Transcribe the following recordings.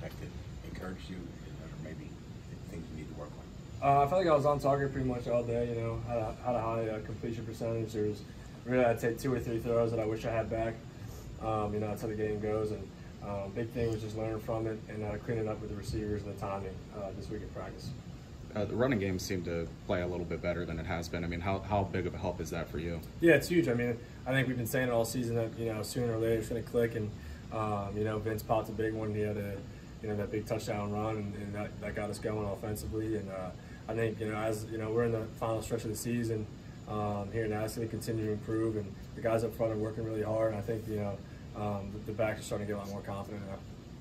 protected, encouraged you, or maybe things you need to work on? I felt like I was on target pretty much all day. You know, had a high completion percentage. There was really, I'd say, 2 or 3 throws that I wish I had back. You know, that's how the game goes. And big thing was just learning from it and cleaning up with the receivers and the timing this week in practice. The running game seemed to play a little bit better than it has been. I mean, how big of a help is that for you? Yeah, it's huge. I mean, I think we've been saying it all season that, you know, sooner or later it's going to click. And, you know, Vince popped a big one. He had that big touchdown run, and that got us going offensively. And I think, you know, as, you know, we're in the final stretch of the season here now, it's going to continue to improve. And the guys up front are working really hard. And I think, you know, the backs are starting to get a lot more confident now.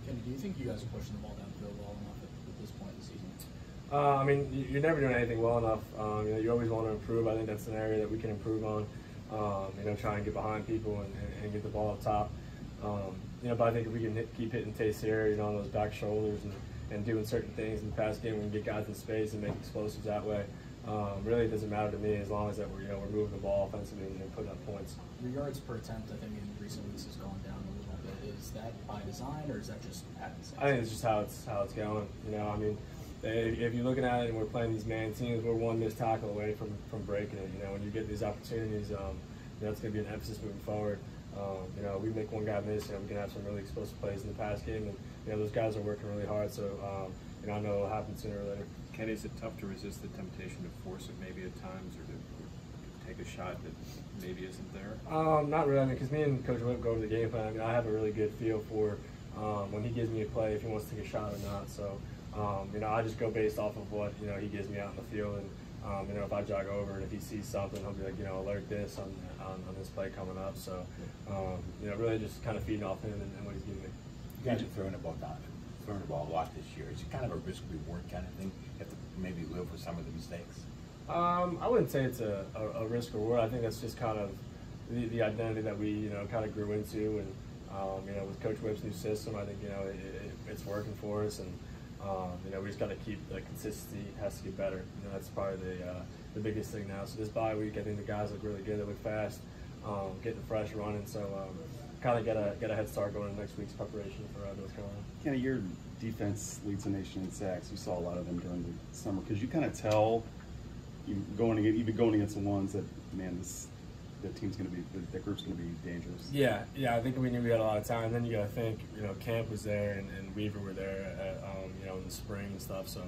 Kenny, do you think you guys are pushing the ball downfield well enough at this point in the season? I mean, you're never doing anything well enough. You know, you always want to improve. I think that's an area that we can improve on. You know, try and get behind people and get the ball up top. You know, but I think if we can keep hitting Taysier, you know, on those back shoulders and doing certain things in the pass game, we can get guys in space and make explosives that way. Really, it doesn't matter to me as long as that we're moving the ball offensively and putting up points. Your yards per attempt, I think, in recent weeks has gone down a little bit. Is that by design, or is that just happens? I think it's just how it's going. You know, I mean, if you're looking at it and we're playing these man teams, we're one missed tackle away from breaking it. You know, when you get these opportunities, you know, it's going to be an emphasis moving forward. You know, we make one guy miss, you know, we can have some really explosive plays in the pass game, and you know, those guys are working really hard. So, you know, I know it'll happen sooner or later. Kenny, is it tough to resist the temptation to force it maybe at times, or to take a shot that maybe isn't there? Not really. I mean, because me and Coach Whip go over the game plan. I mean, I have a really good feel for when he gives me a play, if he wants to take a shot or not. So, you know, I just go based off of what, you know, he gives me out in the field. And, you know, if I jog over and if he sees something, he'll be like, you know, alert this on this play coming up. So, you know, really just kind of feeding off him and what he's giving me. You guys are throwing the ball a lot this year. It's kind of a risk-reward kind of thing. You have to maybe live with some of the mistakes. I wouldn't say it's a risk reward. I think that's just kind of the identity that we, you know, kind of grew into. And, you know, with Coach Whip's new system, I think, you know, it's working for us. And, you know, we just got to keep the consistency has to get better. You know, that's probably the biggest thing now. So this bye week, I think the guys look really good. They look fast, getting fresh, running. So kind of get a head start going into next week's preparation for North Carolina. Kenny, your defense leads the nation in sacks. You saw a lot of them during the summer. Because you kind of tell, even going against the ones that, man, that team's going to be, that group's going to be dangerous. Yeah, I think we knew we had a lot of time. And then you got to think, you know, Camp was there and Weaver were there, you know, in the spring and stuff. So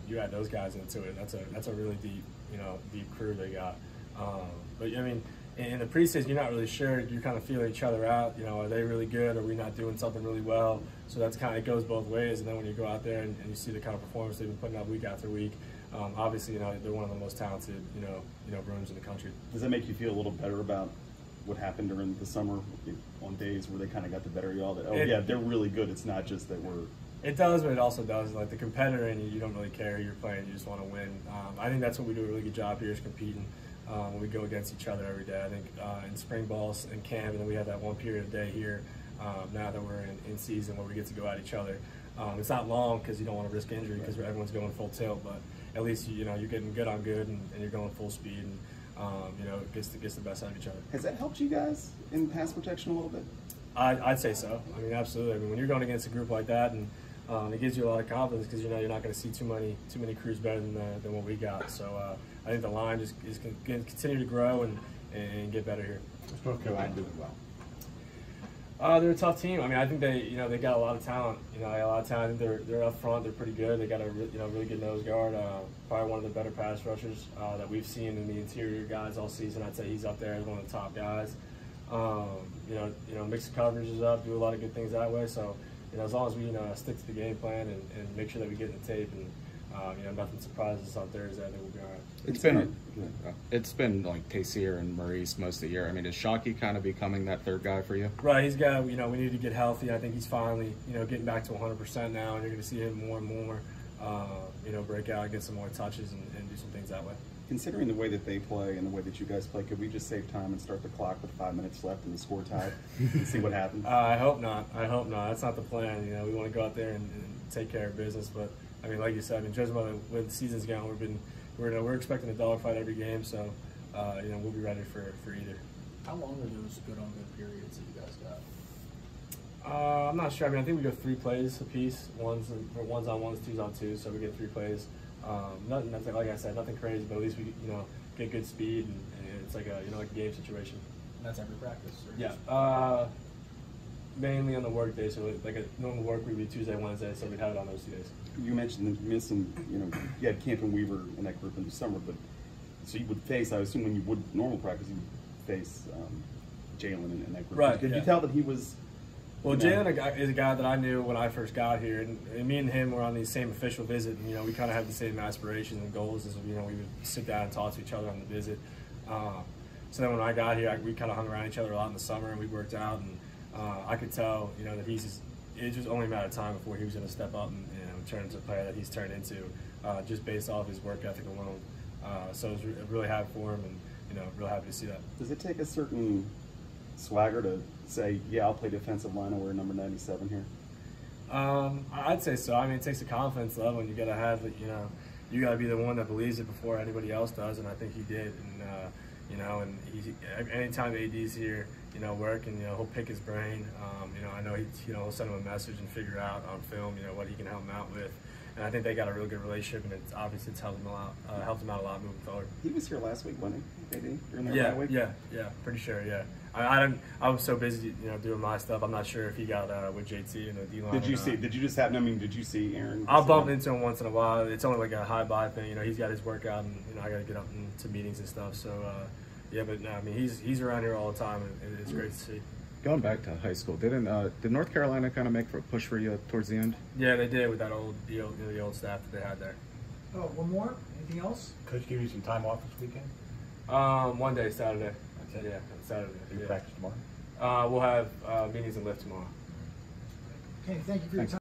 you add those guys into it. That's a really deep crew they got. But I mean, in the preseason, you're not really sure. You kind of feel each other out. You know, are they really good? Are we not doing something really well? So that's kind of, it goes both ways. And then when you go out there and you see the kind of performance they've been putting up week after week, obviously, you know, they're one of the most talented, you know, rooms in the country. Does that make you feel a little better about what happened during the summer on days where they kind of got the better of y'all? That yeah, they're really good. It's not just that we're. It does, but it also does. Like the competitor in you don't really care who you're playing. You just want to win. I think that's what we do a really good job here is competing. When we go against each other every day. I think in spring balls and camp, and then we have that one period of day here now that we're in season where we get to go at each other. It's not long because you don't want to risk injury because everyone's going full tilt, but at least you know you're getting good on good and you're going full speed and you know it gets the best out of each other. Has that helped you guys in pass protection a little bit? I'd say so. I mean, absolutely. I mean, when you're going against a group like that, and it gives you a lot of confidence because you know you're not going to see too many crews better than what we got. So I think the line is going to continue to grow and get better here. What's North Carolina doing well? They're a tough team. I mean, I think they got a lot of talent. You know, they got a lot of talent. I think they're up front. They're pretty good. They got a really good nose guard. Probably one of the better pass rushers that we've seen in the interior guys all season. I'd say he's up there as one of the top guys. You know, mix the coverages up, do a lot of good things that way. So, you know, as long as we stick to the game plan and make sure that we get in the tape and you know, nothing surprises us on Thursday, I think we'll be all right. It's been like Taysier and Maurice most of the year. I mean, is Shockey kind of becoming that third guy for you? Right, he's got, you know, we need to get healthy. I think he's finally, you know, getting back to 100% now, and you're going to see him more and more, you know, break out, get some more touches and do some things that way. Considering the way that they play and the way that you guys play, could we just save time and start the clock with 5 minutes left and the score tied and see what happens? I hope not. I hope not. That's not the plan. You know, we want to go out there and take care of business. But I mean, like you said, I mean, judging by the way the season's going, we're expecting a dogfight every game. So you know, we'll be ready for either. How long are those good on good periods that you guys got? I'm not sure. I mean, I think we go 3 plays a piece. One's on ones, 2's on 2, so we get 3 plays. Nothing, like I said, nothing crazy, but at least we get good speed, and it's like a like a game situation. And that's every practice. Or Yeah. Mainly on the work day, so like a normal work week would be Tuesday, Wednesday, so we'd have it on those 2 days. You mentioned that you missed some, you had Camp and Weaver in that group in the summer, but so you would face, I assume when you would normal practice, you would face Jalen in that group. Right. Did you tell that he was? Well, Jalen is a guy that I knew when I first got here, and me and him were on the same official visit, and we kind of had the same aspirations and goals. As we would sit down and talk to each other on the visit. So then when I got here, we kind of hung around each other a lot in the summer, and we worked out, and I could tell, that it was just only a matter of time before he was going to step up and turn into a player that he's turned into, just based off his work ethic alone. So I was really happy for him, and real happy to see that. Does it take a certain swagger to say, yeah, I'll play defensive line and wear number 97 here? I'd say so. I mean, it takes a confidence level, and you got to have it. You got to be the one that believes it before anybody else does, and I think he did. And and anytime AD's here, working, he'll pick his brain. I know he'll send him a message and figure out on film, what he can help him out with. And I think they got a really good relationship, and it's helped him out a lot moving forward. He was here last week, wasn't he, AD? During that week? Yeah, pretty sure. Yeah, I was so busy, doing my stuff. I'm not sure if he got with JT and the D-line. Did you see? Did you just happen? I mean, did you see Aaron? I'll bump into him once in a while. It's only like a hi-bye thing. He's got his workout, and I got to get up into meetings and stuff. So yeah, but no, I mean, he's around here all the time, and it's great to see. Going back to high school, did North Carolina kind of make for a push for you towards the end? Yeah, they did with that the old staff that they had there. Oh, one more? Anything else? Coach give you some time off this weekend? One day, Saturday. That's it? Yeah, Saturday. Do you practice tomorrow? We'll have meetings and lift tomorrow. Okay, thank you for your time.